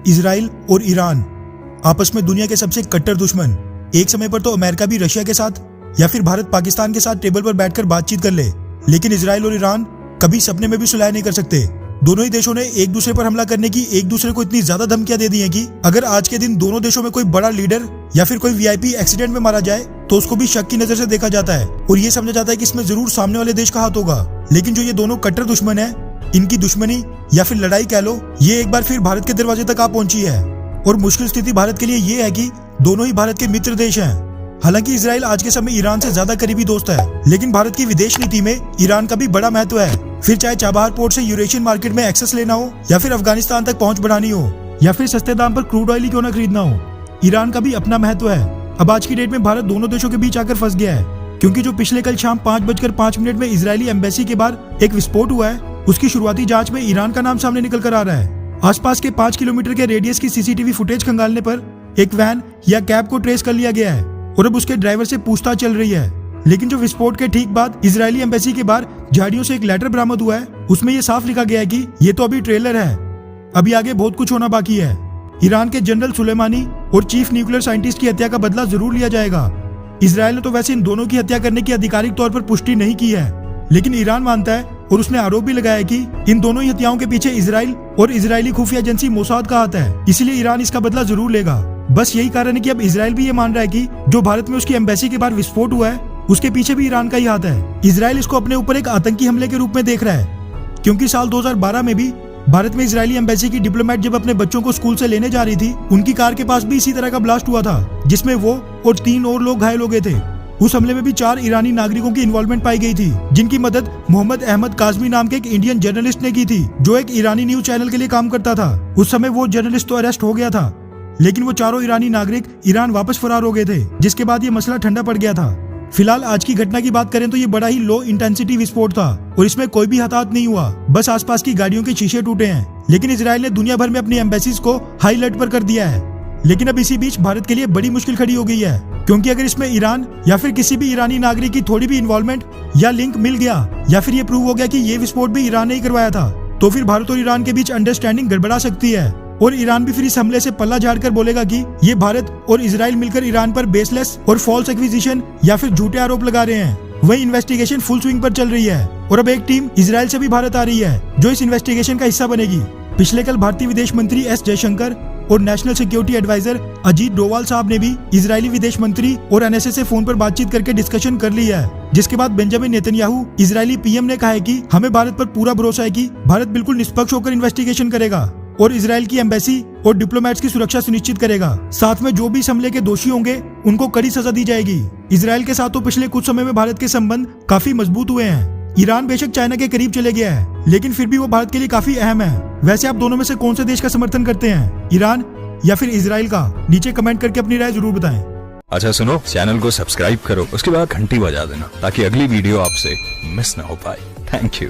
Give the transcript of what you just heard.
Israel और Iran आपस में दुनिया के सबसे कट्टर दुश्मन। एक समय पर तो अमेरिका भी रशिया के साथ या फिर भारत पाकिस्तान के साथ टेबल पर बैठकर बातचीत कर ले, लेकिन इजराइल और ईरान कभी सपने में भी सुलह नहीं कर सकते। दोनों ही देशों ने एक दूसरे पर हमला करने की एक दूसरे को इतनी ज्यादा धमकियां दे दी हैं कि अगर आज के दिन दोनों देशों में कोई बड़ा लीडर या फिर कोई वीआईपी एक्सीडेंट में मारा जाए तो उसको भी शक की नजर से देखा जाता है और ये समझा जाता है कि इसमें जरूर सामने वाले देश का हाथ होगा। लेकिन जो ये दोनों कट्टर दुश्मन है, इनकी दुश्मनी या फिर लड़ाई कह लो, ये एक बार फिर भारत के दरवाजे तक आ पहुंची है। और मुश्किल स्थिति भारत के लिए ये है कि दोनों ही भारत के मित्र देश हैं। हालांकि इजराइल आज के समय ईरान से ज्यादा करीबी दोस्त है, लेकिन भारत की विदेश नीति में ईरान का भी बड़ा महत्व है। फिर चाहे चाबहार पोर्ट से यूरेशियन मार्केट में एक्सेस लेना हो या फिर अफगानिस्तान तक पहुंच बढ़ानी हो या फिर सस्ते दाम पर क्रूड ऑयल ही क्यों न खरीदना हो, ईरान का भी अपना महत्व है। अब आज की डेट में भारत दोनों देशों के बीच आकर फंस गया है, क्योंकि जो पिछले कल शाम 5:05 में इजरायली एम्बेसी के बाहर एक विस्फोट हुआ है, उसकी शुरुआती जांच में ईरान का नाम सामने निकल कर आ रहा है। आसपास के 5 किलोमीटर के रेडियस की सीसीटीवी फुटेज खंगालने पर एक वैन या कैब को ट्रेस कर लिया गया है और अब उसके ड्राइवर से पूछताछ चल रही है। लेकिन जो विस्फोट के ठीक बाद इजरायली एम्बेसी के बाहर झाड़ियों से एक लेटर बरामद हुआ है, उसमें यह साफ लिखा गया है कि ये तो अभी ट्रेलर है, अभी आगे बहुत कुछ होना बाकी है। ईरान के जनरल सुलेमानी और चीफ न्यूक्लियर साइंटिस्ट की हत्या का बदला जरूर लिया जाएगा। इजरायल ने तो वैसे इन दोनों की हत्या करने की आधिकारिक तौर पर पुष्टि नहीं की है, लेकिन ईरान मानता है और उसने आरोप भी लगाया कि इन दोनों ही हत्याओं के पीछे इजराइल और इजरायली खुफिया एजेंसी मोसाद का हाथ है, इसलिए ईरान इसका बदला जरूर लेगा। बस यही कारण है कि अब इजराइल भी ये मान रहा है कि जो भारत में उसकी एम्बेसी के बाहर विस्फोट हुआ है, उसके पीछे भी ईरान का ही हाथ है। इजराइल इसको अपने ऊपर एक आतंकी हमले के रूप में देख रहा है, क्योंकि साल 2012 में भी भारत में इजरायली एम्बेसी की डिप्लोमेट जब अपने बच्चों को स्कूल से लेने जा रही थी, उनकी कार के पास भी इसी तरह का ब्लास्ट हुआ था, जिसमें वो और 3 और लोग घायल हो गए थे। उस हमले में भी 4 ईरानी नागरिकों की इन्वॉल्वमेंट पाई गई थी, जिनकी मदद मोहम्मद अहमद काजमी नाम के एक इंडियन जर्नलिस्ट ने की थी, जो एक ईरानी न्यूज चैनल के लिए काम करता था। उस समय वो जर्नलिस्ट तो अरेस्ट हो गया था, लेकिन वो चारों ईरानी नागरिक ईरान वापस फरार हो गए थे, जिसके बाद ये मसला ठंडा पड़ गया था। फिलहाल आज की घटना की बात करें तो ये बड़ा ही लो इंटेंसिटी विस्फोट था और इसमें कोई भी हताहत नहीं हुआ, बस आसपास की गाड़ियों के शीशे टूटे हैं। लेकिन इजराइल ने दुनिया भर में अपनी एम्बेसीज को हाई अलर्ट पर कर दिया है। लेकिन अब इसी बीच भारत के लिए बड़ी मुश्किल खड़ी हो गई है, क्योंकि अगर इसमें ईरान या फिर किसी भी ईरानी नागरिक की थोड़ी भी इन्वॉल्वमेंट या लिंक मिल गया या फिर ये प्रूव हो गया कि ये विस्फोट भी ईरान ने ही करवाया था, तो फिर भारत और ईरान के बीच अंडरस्टैंडिंग गड़बड़ा सकती है और ईरान भी फिर इस हमले से पल्ला झाड़कर बोलेगा कि ये भारत और इजराइल मिलकर ईरान पर बेसलेस और फॉल्स एक्विजिशन या फिर झूठे आरोप लगा रहे हैं। वही इन्वेस्टिगेशन फुल स्विंग पर चल रही है और अब एक टीम इजराइल से भी भारत आ रही है, जो इस इन्वेस्टिगेशन का हिस्सा बनेगी। पिछले कल भारतीय विदेश मंत्री एस जयशंकर और national security adviser Ajit Doval साहब ने भी इजरायली विदेश मंत्री और एनएसए से फोन पर बातचीत करके डिस्कशन कर ली है, जिसके बाद बेंजामिन नेतन्याहू इजरायली पीएम ने कहा है कि हमें भारत पर पूरा भरोसा है कि भारत बिल्कुल निष्पक्ष होकर इन्वेस्टिगेशन करेगा और इजराइल की एम्बेसी और डिप्लोमेट्स की सुरक्षा सुनिश्चित करेगा। साथ में जो भी इस हमले के दोषी होंगे उनको कड़ी सजा दी जाएगी। इजराइल के साथ तो पिछले कुछ समय में भारत के संबंध काफी मजबूत हुए हैं। ईरान बेशक चाइना के करीब चले गया है, लेकिन फिर भी वो भारत के लिए काफी अहम है। वैसे आप दोनों में से कौन से देश का समर्थन करते हैं, ईरान या फिर इजराइल का? नीचे कमेंट करके अपनी राय जरूर बताएं। अच्छा सुनो, चैनल को सब्सक्राइब करो, उसके बाद घंटी बजा देना ताकि अगली वीडियो आपसे मिस ना हो पाए। Thank you.